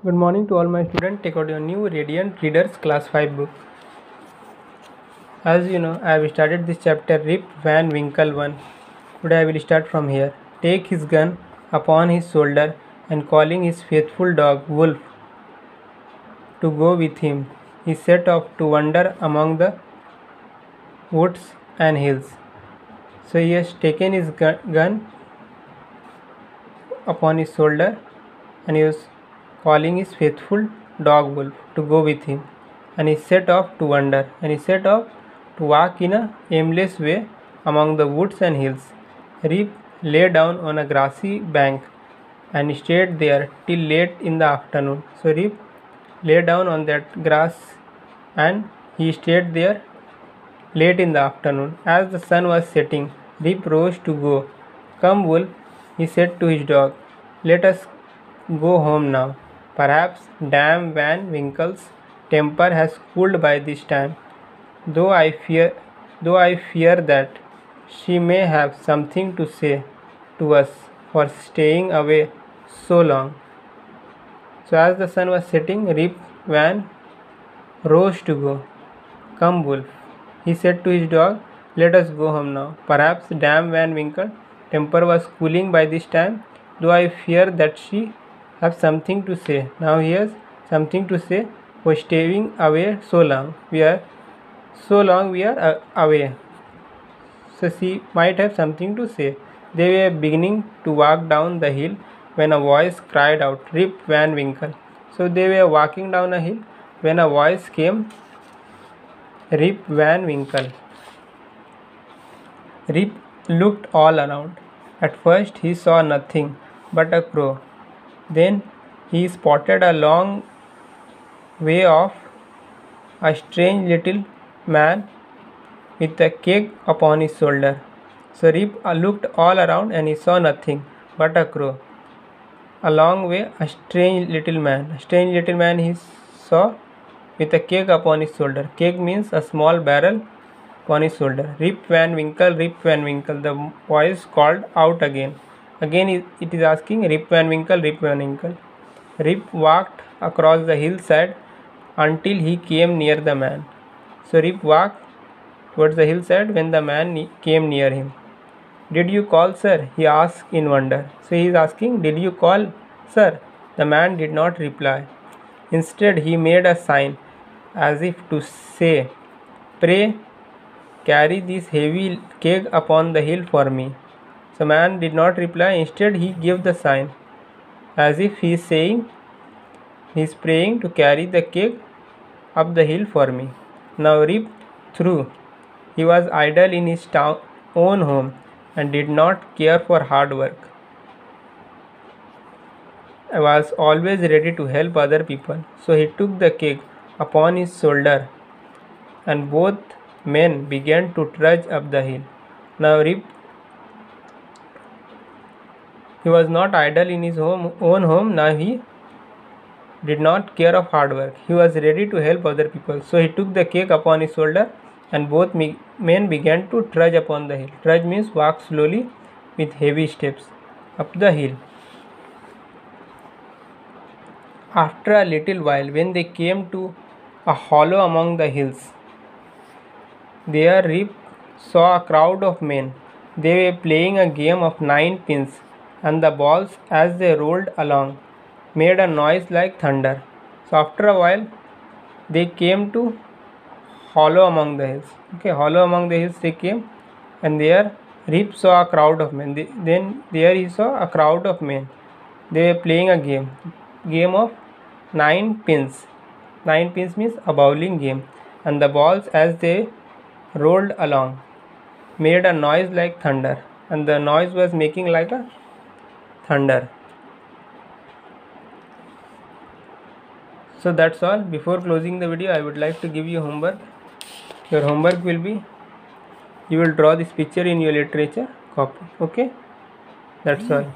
Good morning to all my students. Take out your new Radiant Readers Class 5 book. As you know, I have started this chapter Rip Van Winkle 1. Today I will start from here. Take his gun upon his shoulder and calling his faithful dog Wolf to go with him, he set off to wander among the woods and hills. So he has taken his gun upon his shoulder and he was calling his faithful dog Wolf to go with him, and he set off to wander, and he set off to walk in a aimless way among the woods and hills. Rip lay down on a grassy bank and stayed there till late in the afternoon. So Rip lay down on that grass and he stayed there late in the afternoon. As the sun was setting, Rip rose to go. "Come, Wolf," he said to his dog. "Let us go home now. Perhaps Dame Van Winkle's temper has cooled by this time, though I fear that she may have something to say to us for staying away so long." So as the sun was setting, Rip Van rose to go. "Come, Wolf," he said to his dog, "let us go home now. Perhaps Dame Van Winkle's temper was cooling by this time, though I fear that she have something to say." Now he has something to say for staying away so long. We are away. So she might have something to say. They were beginning to walk down the hill when a voice cried out, "Rip Van Winkle." So they were walking down a hill when a voice came, "Rip Van Winkle." Rip looked all around. At first he saw nothing but a crow. Then he spotted a long way off a strange little man with a keg upon his shoulder. So Rip looked all around and he saw nothing but a crow. A long way, a strange little man. A strange little man he saw with a keg upon his shoulder. Keg means a small barrel upon his shoulder. "Rip Van Winkle, Rip Van Winkle," the voice called out again. Again it is asking, "Rip Van Winkle, Rip Van Winkle." Rip walked across the hillside until he came near the man. So Rip walked towards the hillside when the man came near him. "Did you call, sir?" he asked in wonder. So he is asking, "Did you call, sir?" The man did not reply. Instead he made a sign as if to say, "Pray carry this heavy keg upon the hill for me." So man did not reply. Instead he gave the sign as if he is saying, he is praying to carry the keg up the hill for me. Now Rip through. He was idle in his own home and did not care for hard work. I was always ready to help other people. So he took the keg upon his shoulder and both men began to trudge up the hill. Now Rip, he was not idle in his own home. Now he did not care of hard work. He was ready to help other people. So he took the keg upon his shoulder and both men began to trudge upon the hill. Trudge means walk slowly with heavy steps up the hill. After a little while, when they came to a hollow among the hills, there Rip saw a crowd of men. They were playing a game of 9 pins, and the balls, as they rolled along, made a noise like thunder. So after a while they came to hollow among the hills. Hollow among the hills they came, and there Rip saw a crowd of men. Then there he saw a crowd of men. They were playing a game of 9 pins. 9 pins means a bowling game, and the balls, as they rolled along, made a noise like thunder, and the noise was making like a thunder. So that's all. Before closing the video, I would like to give you homework. Your homework will be, you will draw this picture in your literature copy. Okay, that's all.